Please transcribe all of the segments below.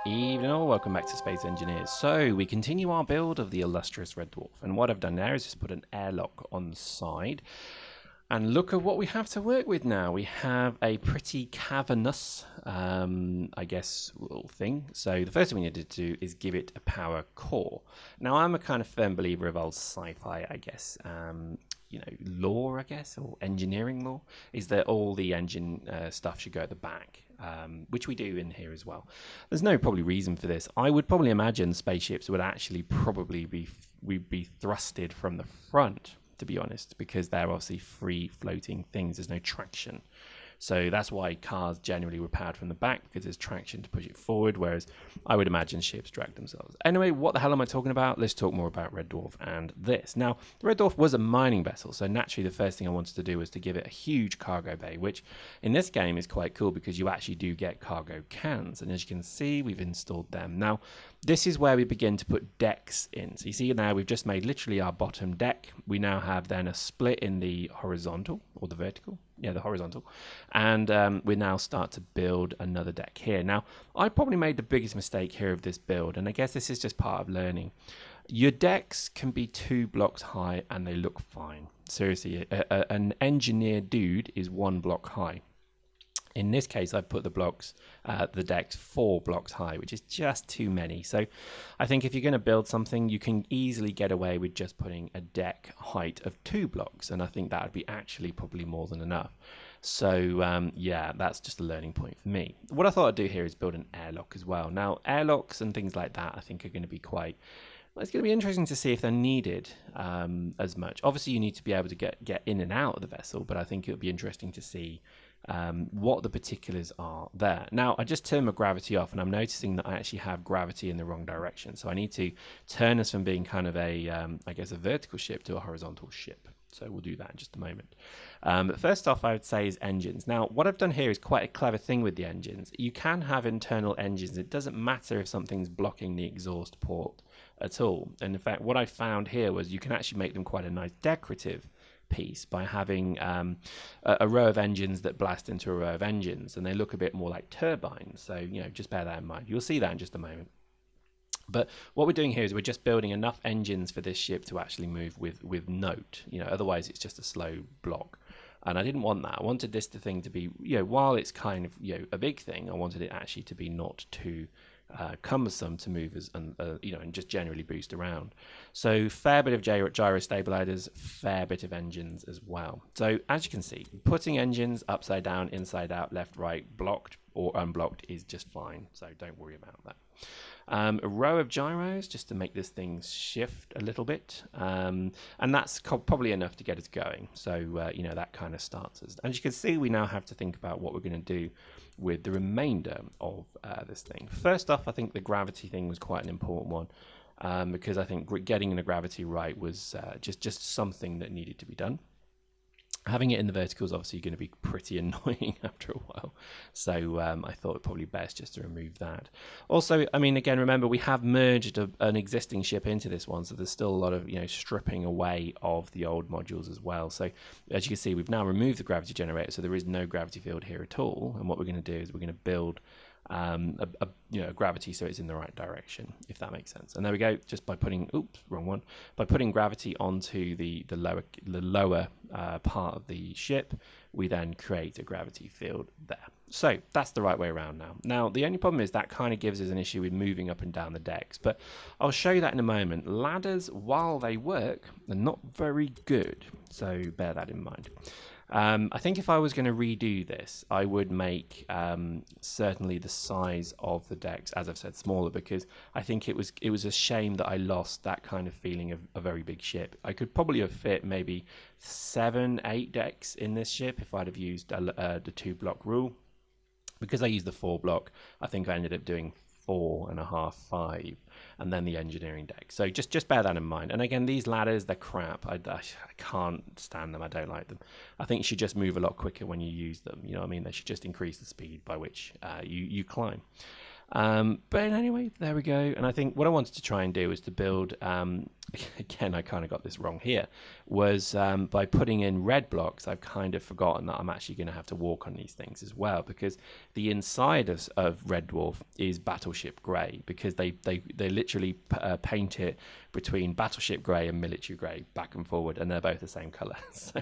Evening all, welcome back to Space Engineers. So we continue our build of the illustrious Red Dwarf, and what I've done there is just put an airlock on the side, and look at what we have to work with now. We have a pretty cavernous, I guess, little thing. So the first thing we need to do is give it a power core. Now I'm a kind of firm believer of old sci-fi, I guess, you know, lore, I guess, or engineering lore, is that all the engine stuff should go at the back. Which we do in here as well. There's no probably reason for this. I would probably imagine spaceships would actually probably be thrusted from the front, to be honest, because they're obviously free floating things. There's no traction. So that's why cars generally were powered from the back, because there's traction to push it forward, whereas I would imagine ships drag themselves. Anyway, what the hell am I talking about? Let's talk more about Red Dwarf and this. Now, the Red Dwarf was a mining vessel, so naturally the first thing I wanted to do was to give it a huge cargo bay, which in this game is quite cool because you actually do get cargo cans, and as you can see, we've installed them. Now, this is where we begin to put decks in. So you see now we've just made literally our bottom deck. We now have then a split in the horizontal or the vertical. Yeah, the horizontal. And we now start to build another deck here. Now, I probably made the biggest mistake here of this build, and I guess this is just part of learning. Your decks can be 2 blocks high and they look fine. Seriously, an engineer dude is 1 block high. In this case, I've put the decks 4 blocks high, which is just too many. So I think if you're going to build something, you can easily get away with just putting a deck height of 2 blocks. And I think that would be actually probably more than enough. So yeah, that's just a learning point for me. What I thought I'd do here is build an airlock as well. Now, airlocks and things like that, I think are going to be quite... Well, it's going to be interesting to see if they're needed as much. Obviously, you need to be able to get in and out of the vessel, but I think it would be interesting to see what the particulars are there. Now, I just turned my gravity off, and I'm noticing that I actually have gravity in the wrong direction. So I need to turn us from being kind of a, I guess, a vertical ship to a horizontal ship. So we'll do that in just a moment. But first off, I would say is engines. Now, what I've done here is quite a clever thing with the engines. You can have internal engines. It doesn't matter if something's blocking the exhaust port at all. And in fact, what I found here was you can actually make them quite a nice decorative piece by having a row of engines that blast into a row of engines, and they look a bit more like turbines. So, you know, just bear that in mind. You'll see that in just a moment. But what we're doing here is we're just building enough engines for this ship to actually move with note. You know, otherwise it's just a slow block. And I didn't want that. I wanted this thing to be, you know, while it's kind of, you know, a big thing, I wanted it actually to be not too cumbersome to move and you know, and just generally boost around. So fair bit of gyro stabilizers, fair bit of engines as well. So as you can see, putting engines upside down, inside out, left, right, blocked or unblocked is just fine. So don't worry about that. A row of gyros just to make this thing shift a little bit, and that's probably enough to get us going. So you know, that kind of starts us. As you can see, we now have to think about what we're going to do with the remainder of this thing. First off, I think the gravity thing was quite an important one, because I think getting the gravity right was just something that needed to be done. Having it in the vertical is obviously going to be pretty annoying after a while, so I thought it probably best just to remove that. Also, I mean, again, remember we have merged an existing ship into this one, so there's still a lot of, you know, stripping away of the old modules as well. So as you can see, we've now removed the gravity generator, so there is no gravity field here at all. And what we're going to do is we're going to build you know, gravity so it's in the right direction, if that makes sense. And there we go, just by putting, oops, wrong one, by putting gravity onto the lower part of the ship, we then create a gravity field there. So that's the right way around now. Now, the only problem is that kind of gives us an issue with moving up and down the decks, but I'll show you that in a moment. Ladders, while they work, are not very good, so bear that in mind. I think if I was going to redo this, I would make certainly the size of the decks, as I've said, smaller, because I think it was a shame that I lost that kind of feeling of a very big ship. I could probably have fit maybe 7, 8 decks in this ship if I'd have used the 2 block rule. Because I used the 4 block, I think I ended up doing 4.5, 5, and then the engineering deck. So just bear that in mind. And again, these ladders, they're crap. I can't stand them. I don't like them. I think you should just move a lot quicker when you use them. You know what I mean? They should just increase the speed by which you climb. But anyway, there we go. And I think what I wanted to try and do is to build again, I kind of got this wrong here, was by putting in red blocks, I've kind of forgotten that I'm actually going to have to walk on these things as well, because the inside of Red Dwarf is battleship grey, because they literally paint it between battleship grey and military grey, back and forward, and they're both the same colour. So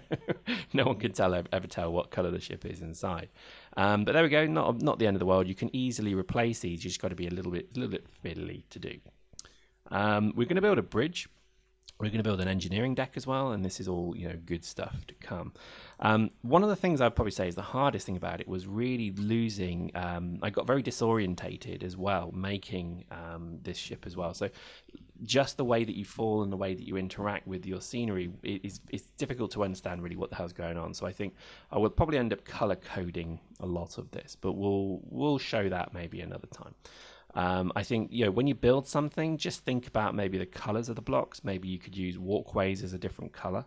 no one can ever tell what colour the ship is inside. But there we go, not the end of the world. You can easily replace these. You just got to be a little bit fiddly to do. We're going to build a bridge. We're going to build an engineering deck as well, and this is all, you know, good stuff to come. One of the things I'd probably say is the hardest thing about it was really losing. I got very disorientated as well making this ship as well. So just the way that you fall and the way that you interact with your scenery, it's difficult to understand really what the hell's going on. So I think I will probably end up color coding a lot of this, but we'll show that maybe another time. I think, you know, when you build something, just think about maybe the colors of the blocks. Maybe you could use walkways as a different color.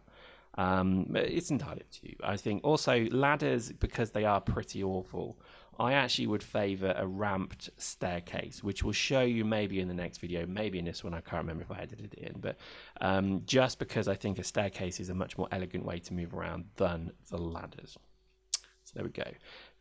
It's entirely up to you. I think also ladders, because they are pretty awful, I actually would favor a ramped staircase, which will show you maybe in the next video, maybe in this one. I can't remember if I edited it in, but just because I think a staircase is a much more elegant way to move around than the ladders. So there we go.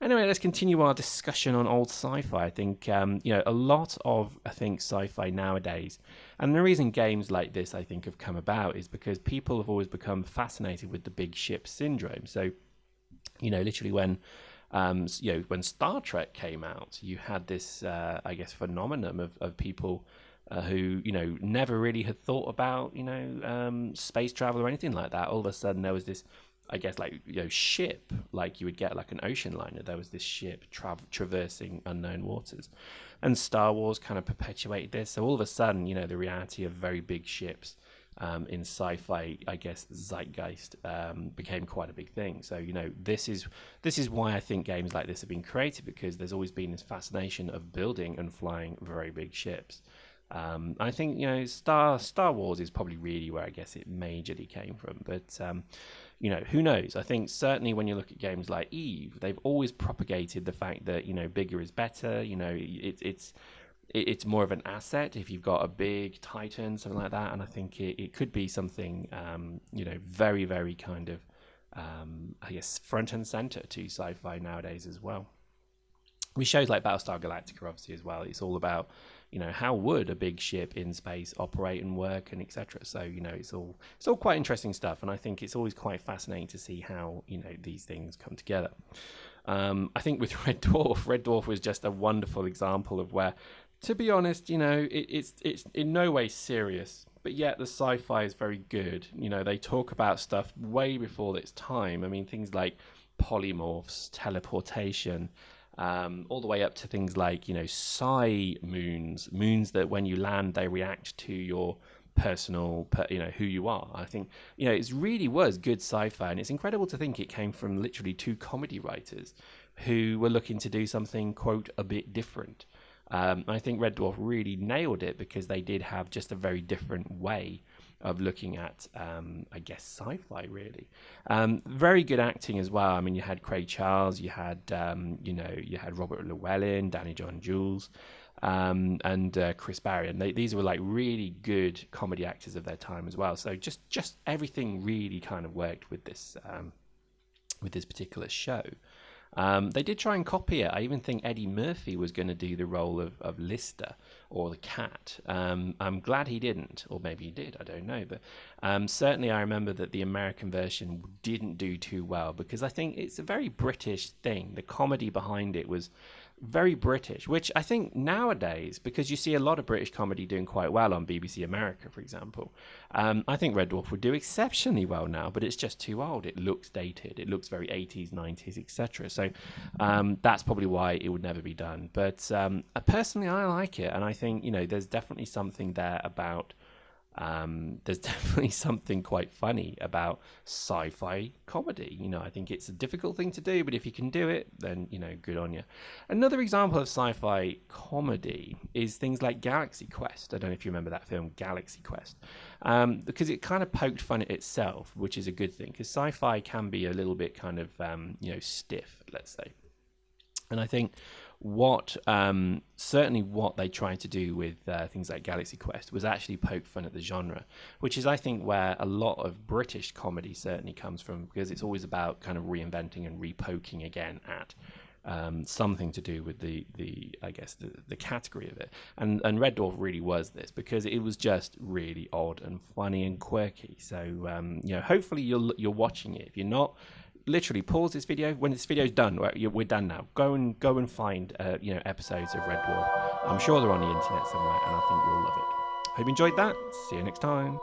Anyway, let's continue our discussion on old sci-fi. I think, you know, a lot of, I think, sci-fi nowadays, and the reason games like this, I think, have come about is because people have always become fascinated with the big ship syndrome. So, you know, literally when, you know, when Star Trek came out, you had this, I guess, phenomenon of people who, you know, never really had thought about, you know, space travel or anything like that. All of a sudden there was this, I guess, like, you know, ship, like you would get like an ocean liner. There was this ship traversing unknown waters, and Star Wars kind of perpetuated this. So all of a sudden, you know, the reality of very big ships in sci-fi, I guess, zeitgeist became quite a big thing. So, you know, this is why I think games like this have been created, because there's always been this fascination of building and flying very big ships. I think, you know, Star Wars is probably really where I guess it majorly came from. But you know, who knows? I think certainly when you look at games like Eve, they've always propagated the fact that, you know, bigger is better. You know, it's more of an asset if you've got a big Titan, something like that. And I think it could be something, you know, very, very kind of, I guess, front and center to sci-fi nowadays as well. We shows like Battlestar Galactica, obviously, as well. It's all about, you know, how would a big ship in space operate and work and etc. So, you know, it's all quite interesting stuff, and I think it's always quite fascinating to see how, you know, these things come together. I think with Red Dwarf was just a wonderful example of where, to be honest, you know, it's in no way serious, but yet the sci-fi is very good. You know, they talk about stuff way before its time. I mean, things like polymorphs, teleportation, all the way up to things like, you know, psi moons that when you land, they react to your personal, you know, who you are. I think, you know, it really was good sci-fi, and it's incredible to think it came from literally two comedy writers who were looking to do something, quote, a bit different. I think Red Dwarf really nailed it, because they did have just a very different way of looking at, I guess, sci-fi, really. Very good acting as well. I mean, you had Craig Charles, you had, you know, you had Robert Llewellyn, Danny John Jules, and Chris Barry, and these were like really good comedy actors of their time as well. So just everything really kind of worked with this particular show. They did try and copy it. I even think Eddie Murphy was going to do the role of Lister, or the cat. I'm glad he didn't, or maybe he did, I don't know. But certainly I remember that the American version didn't do too well, because I think it's a very British thing. The comedy behind it was very British, which I think nowadays, because you see a lot of British comedy doing quite well on BBC America, for example, I think Red Dwarf would do exceptionally well now, but it's just too old. It looks dated. It looks very 80s, 90s, etc. So that's probably why it would never be done. But personally, I like it, and I think, you know, there's definitely something there about there's definitely something quite funny about sci-fi comedy. You know, I think it's a difficult thing to do, but if you can do it, then, you know, good on you. Another example of sci-fi comedy is things like Galaxy Quest. I don't know if you remember that film, Galaxy Quest, because it kind of poked fun at itself, which is a good thing, because sci-fi can be a little bit kind of, you know, stiff, let's say. And I think what certainly what they tried to do with things like Galaxy Quest was actually poke fun at the genre, which is, I think, where a lot of British comedy certainly comes from, because it's always about kind of reinventing and repoking again at something to do with the I guess the category of it. And Red Dwarf really was this, because it was just really odd and funny and quirky. So you know, hopefully you're watching it. If you're not, literally pause this video when this video's done. We're done now. Go and find you know, episodes of Red Dwarf. I'm sure they're on the internet somewhere, and I think you'll love it. Hope you enjoyed that. See you next time.